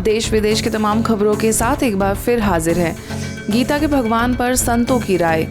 देश विदेश के तमाम खबरों के साथ एक बार फिर हाजिर है गीता के भगवान पर संतों की राय।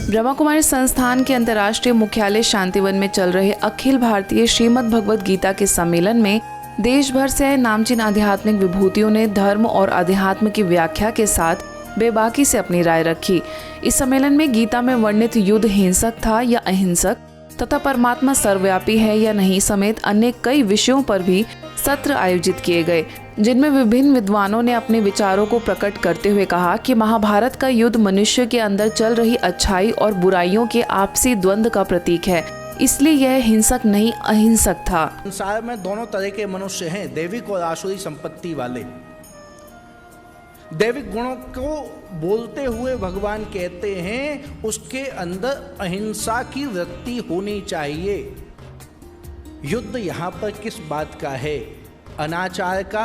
ब्रह्मा कुमारी संस्थान के अंतर्राष्ट्रीय मुख्यालय शांतिवन में चल रहे अखिल भारतीय श्रीमद् भगवद गीता के सम्मेलन में देश भर से आए नामचीन आध्यात्मिक विभूतियों ने धर्म और अध्यात्म की व्याख्या के साथ बेबाकी से अपनी राय रखी। इस सम्मेलन में गीता में वर्णित युद्ध हिंसक था या अहिंसक तथा परमात्मा सर्वव्यापी है या नहीं समेत अन्य कई विषयों पर भी सत्र आयोजित किए गए, जिनमें विभिन्न विद्वानों ने अपने विचारों को प्रकट करते हुए कहा कि महाभारत का युद्ध मनुष्य के अंदर चल रही अच्छाई और बुराइयों के आपसी द्वंद्व का प्रतीक है, इसलिए यह हिंसक नहीं अहिंसक था। संसार में दोनों तरह के मनुष्य हैं, दैविक और आसुरी संपत्ति वाले। दैविक गुणों को बोलते हुए भगवान कहते हैं उसके अंदर अहिंसा की वृत्ति होनी चाहिए। युद्ध यहाँ पर किस बात का है? अनाचार का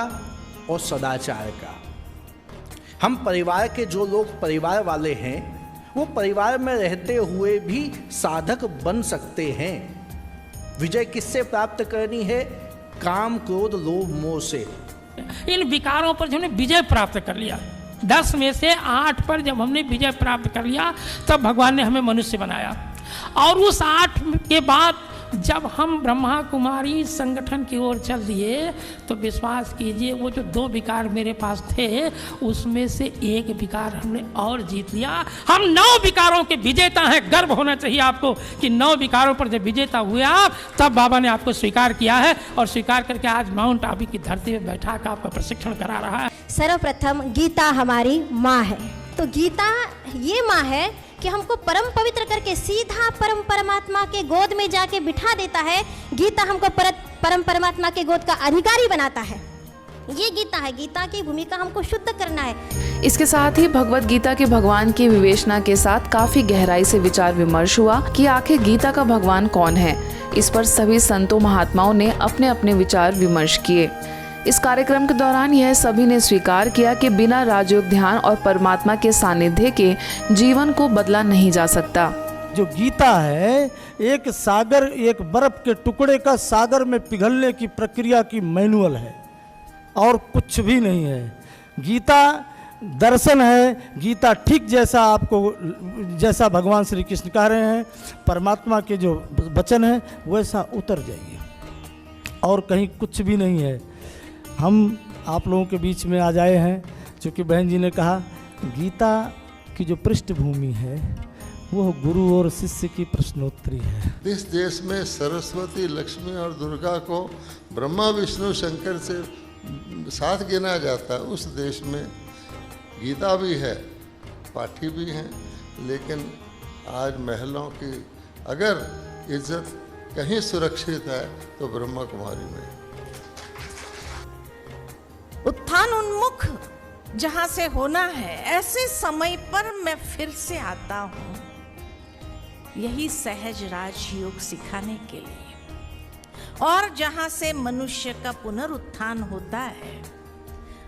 और सदाचार का। हम परिवार के जो लोग परिवार वाले हैं वो परिवार में रहते हुए भी साधक बन सकते हैं। विजय किससे प्राप्त करनी है? काम, क्रोध, लोभ, मोह से। इन विकारों पर हमने विजय प्राप्त कर लिया। 10 में से 8 पर जब हमने विजय प्राप्त कर लिया तब भगवान ने हमें मनुष्य बनाया। और उस 8 के बाद जब हम ब्रह्मा कुमारी संगठन की ओर चल दिए तो विश्वास कीजिए वो जो 2 विकार मेरे पास थे उसमें से 1 विकार हमने और जीत लिया। हम 9 विकारों के विजेता हैं। गर्व होना चाहिए आपको कि 9 विकारों पर जब विजेता हुए आप तब बाबा ने आपको स्वीकार किया है और स्वीकार करके आज माउंट आबू की धरती में बैठा कर आपका प्रशिक्षण करा रहा है। सर्वप्रथम गीता हमारी माँ है, तो गीता ये माँ है कि हमको परम पवित्र करके सीधा परम परमात्मा के गोद में जाके बिठा देता है। गीता हमको परम परमात्मा के गोद का अधिकारी बनाता है। ये गीता है, गीता की भूमिका हमको शुद्ध करना है। इसके साथ ही भगवत गीता के भगवान की विवेचना के साथ काफी गहराई से विचार विमर्श हुआ कि आखिर गीता का भगवान कौन है। इस पर सभी संतों महात्माओं ने अपने अपने विचार विमर्श किए। इस कार्यक्रम के दौरान यह सभी ने स्वीकार किया कि बिना राजयोग ध्यान और परमात्मा के सानिध्य के जीवन को बदला नहीं जा सकता। जो गीता है एक सागर, एक बर्फ के टुकड़े का सागर में पिघलने की प्रक्रिया की मैनुअल है और कुछ भी नहीं है। गीता दर्शन है। गीता ठीक जैसा आपको जैसा भगवान श्री कृष्ण कह रहे हैं, परमात्मा के जो वचन है वैसा उतर जाइए और कहीं कुछ भी नहीं है। हम आप लोगों के बीच में आ जाए हैं क्योंकि बहन जी ने कहा गीता की जो पृष्ठभूमि है वो गुरु और शिष्य की प्रश्नोत्तरी है। इस देश में सरस्वती, लक्ष्मी और दुर्गा को ब्रह्मा, विष्णु, शंकर से साथ गिना जाता है। उस देश में गीता भी है, पाठी भी हैं, लेकिन आज महिलाओं की अगर इज्जत कहीं सुरक्षित है तो ब्रह्मा कुमारी में। उत्थान उन्मुख जहां से होना है ऐसे समय पर मैं फिर से आता हूं, यही सहज राजयोग सिखाने के लिए। और जहां से मनुष्य का पुनरुत्थान होता है,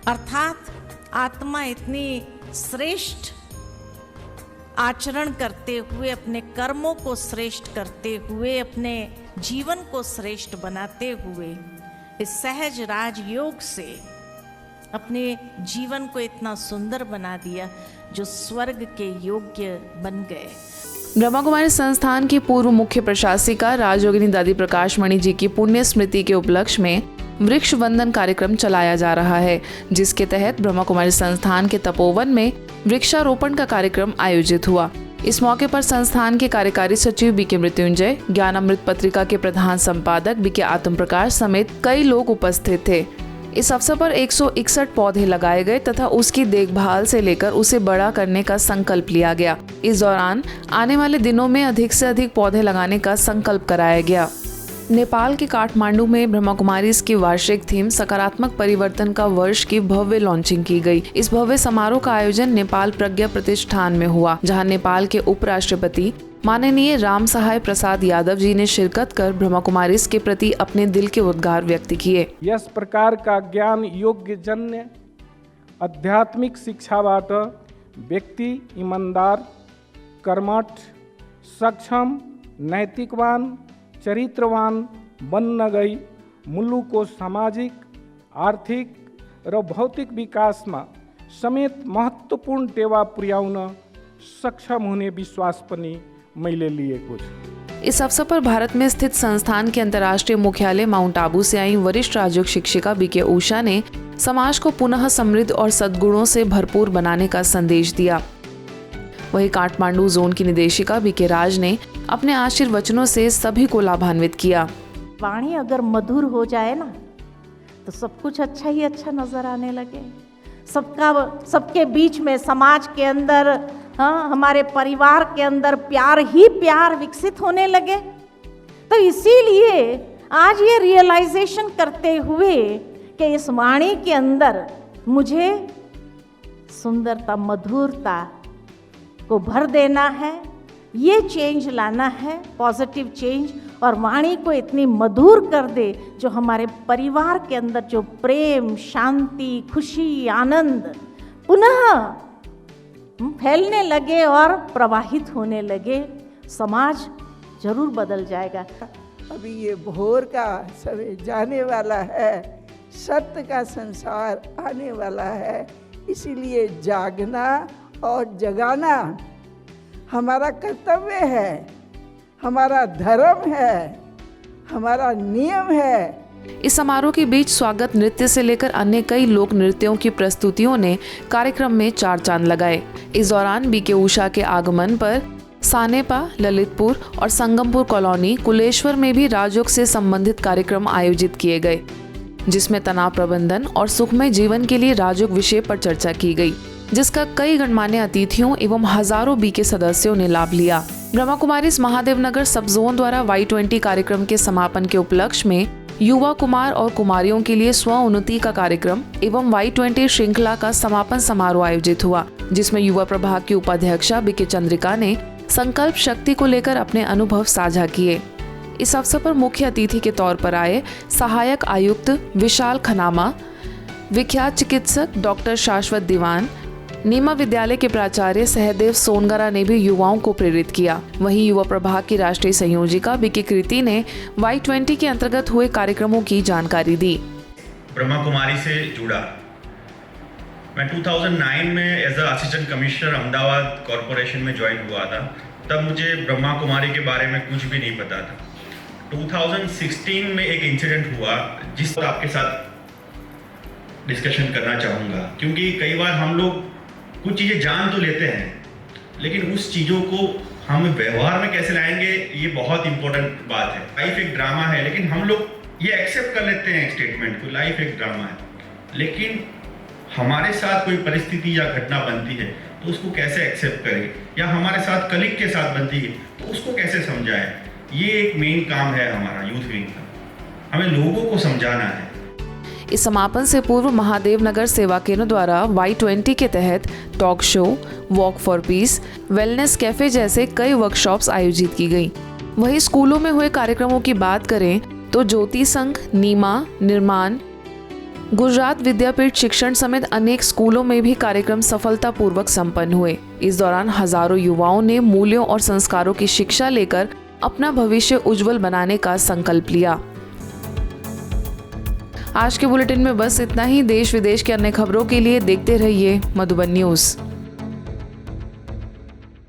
अर्थात आत्मा इतनी श्रेष्ठ आचरण करते हुए, अपने कर्मों को श्रेष्ठ करते हुए, अपने जीवन को श्रेष्ठ बनाते हुए इस सहज राजयोग से अपने जीवन को इतना सुंदर बना दिया जो स्वर्ग के योग्य बन गए। ब्रह्मा कुमारी संस्थान की पूर्व मुख्य प्रशासिका राजयोगिनी दादी प्रकाश मणि जी की पुण्य स्मृति के उपलक्ष्य में वृक्ष वंदन कार्यक्रम चलाया जा रहा है, जिसके तहत ब्रह्मा कुमारी संस्थान के तपोवन में वृक्षारोपण का कार्यक्रम आयोजित हुआ। इस मौके पर संस्थान के कार्यकारी सचिव बीके मृत्युंजय, ज्ञानामृत पत्रिका के प्रधान संपादक बीके आत्म प्रकाश समेत कई लोग उपस्थित थे। इस अवसर पर 161 पौधे लगाए गए तथा उसकी देखभाल से लेकर उसे बड़ा करने का संकल्प लिया गया। इस दौरान आने वाले दिनों में अधिक से अधिक पौधे लगाने का संकल्प कराया गया। नेपाल के काठमांडू में ब्रह्मा कुमारी की वार्षिक थीम सकारात्मक परिवर्तन का वर्ष की भव्य लॉन्चिंग की गई। इस भव्य समारोह का आयोजन नेपाल प्रज्ञा प्रतिष्ठान में हुआ, जहां नेपाल के उपराष्ट्रपति माननीय राम सहाय प्रसाद यादव जी ने शिरकत कर ब्रह्मा कुमारी के प्रति अपने दिल के उद्गार व्यक्त किए। यस प्रकार का ज्ञान योग्य जन्य आध्यात्मिक शिक्षाबाट व्यक्ति ईमानदार, कर्मठ, सक्षम, नैतिकवान, चरित्रवान बन्न गई मुलुक को सामाजिक, आर्थिक र भौतिक विकासमा समेत महत्त्वपूर्ण टेवा पुर्याउन सक्षम हुने विश्वास पनि मैले लिएको छु। इस अवसर पर भारत में स्थित संस्थान के अंतर्राष्ट्रीय मुख्यालय माउंट आबू से आई वरिष्ठ राजयोग शिक्षिका बीके उषा ने समाज को पुनः समृद्ध और सद्गुणों से भरपूर बनाने का संदेश दिया। वहीं काठमांडू जोन की निदेशिका बीके राज ने अपने आशीर्वचनों से सभी को लाभान्वित किया। वाणी अगर मधुर हो जाए ना तो सब कुछ अच्छा ही अच्छा नजर आने लगे। सबके बीच में, समाज के अंदर, हाँ, हमारे परिवार के अंदर प्यार ही प्यार विकसित होने लगे। तो इसीलिए आज ये रियलाइजेशन करते हुए कि इस वाणी के अंदर मुझे सुंदरता, मधुरता को भर देना है, ये चेंज लाना है, पॉजिटिव चेंज, और वाणी को इतनी मधुर कर दे जो हमारे परिवार के अंदर जो प्रेम, शांति, खुशी, आनंद पुनः फैलने लगे और प्रवाहित होने लगे। समाज जरूर बदल जाएगा। अभी ये भोर का समय जाने वाला है, सत्य का संसार आने वाला है, इसीलिए जागना और जगाना हमारा कर्तव्य है, हमारा धर्म है, हमारा नियम है। इस समारोह के बीच स्वागत नृत्य से लेकर अन्य कई लोक नृत्यों की प्रस्तुतियों ने कार्यक्रम में चार चांद लगाए। इस दौरान बीके उषा के आगमन पर सानेपा, ललितपुर और संगमपुर कॉलोनी, कुलेश्वर में भी राजयोग से संबंधित कार्यक्रम आयोजित किए गए, जिसमें तनाव प्रबंधन और सुखमय जीवन के लिए राजयोग विषय पर चर्चा की गई, जिसका कई गणमान्य अतिथियों एवं हजारों बीके सदस्यों ने लाभ लिया। ब्रह्मा कुमारीज महादेवनगर सब जोन द्वारा Y20 कार्यक्रम के समापन के उपलक्ष्य में युवा कुमार और कुमारियों के लिए स्व उन्नति का कार्यक्रम एवं Y20 श्रृंखला का समापन समारोह आयोजित हुआ, जिसमें युवा प्रभाग की उपाध्यक्षा बीके चंद्रिका ने संकल्प शक्ति को लेकर अपने अनुभव साझा किए। इस अवसर पर मुख्य अतिथि के तौर पर आए सहायक आयुक्त विशाल खनामा, विख्यात चिकित्सक डॉक्टर शाश्वत दीवान, नीमा विद्यालय के प्राचार्य सहदेव सोनगरा ने भी युवाओं को प्रेरित किया। वहीं युवा प्रभाग की राष्ट्रीय संयोजिका बीके कृति ने Y20 के अंतर्गत हुए कार्यक्रमों की जानकारी दी। ब्रह्मा कुमारी से जुड़ा मैं 2009 में as a assistant commissioner Ahmedabad corporation में ज्वाइन हुआ था। तब मुझे ब्रह्मा कुमारी के बारे में कुछ भी नहीं पता था। 2016 में एक इंसिडेंट हुआ जिस पर आपके साथ डिस्कशन करना चाहूँगा, क्योंकि कई बार हम लोग कुछ चीज़ें जान तो लेते हैं, लेकिन उस चीज़ों को हम व्यवहार में कैसे लाएंगे ये बहुत इंपॉर्टेंट बात है। लाइफ एक ड्रामा है, लेकिन हम लोग ये एक्सेप्ट कर लेते हैं स्टेटमेंट को, लाइफ एक ड्रामा है, लेकिन हमारे साथ कोई परिस्थिति या घटना बनती है तो उसको कैसे एक्सेप्ट करें, या हमारे साथ कलीग के साथ बनती है तो उसको कैसे समझाएं। ये एक मेन काम है हमारा यूथ विंग का, हमें लोगों को समझाना है। इस समापन से पूर्व महादेवनगर सेवा केंद्र द्वारा Y20 के तहत talk show, walk for piece, wellness cafe जैसे कई वर्कशॉप्स आयोजित की गई। वहीं स्कूलों में हुए कार्यक्रमों की बात करें तो ज्योति संघ, नीमा, निर्माण, गुजरात विद्यापीठ शिक्षण समेत अनेक स्कूलों में भी कार्यक्रम सफलतापूर्वक संपन्न हुए। इस दौरान हजारों युवाओं ने मूल्यों और संस्कारों की शिक्षा लेकर अपना भविष्य उज्जवल बनाने का संकल्प लिया। आज के बुलेटिन में बस इतना ही। देश विदेश के अन्य खबरों के लिए देखते रहिए मधुबन न्यूज़।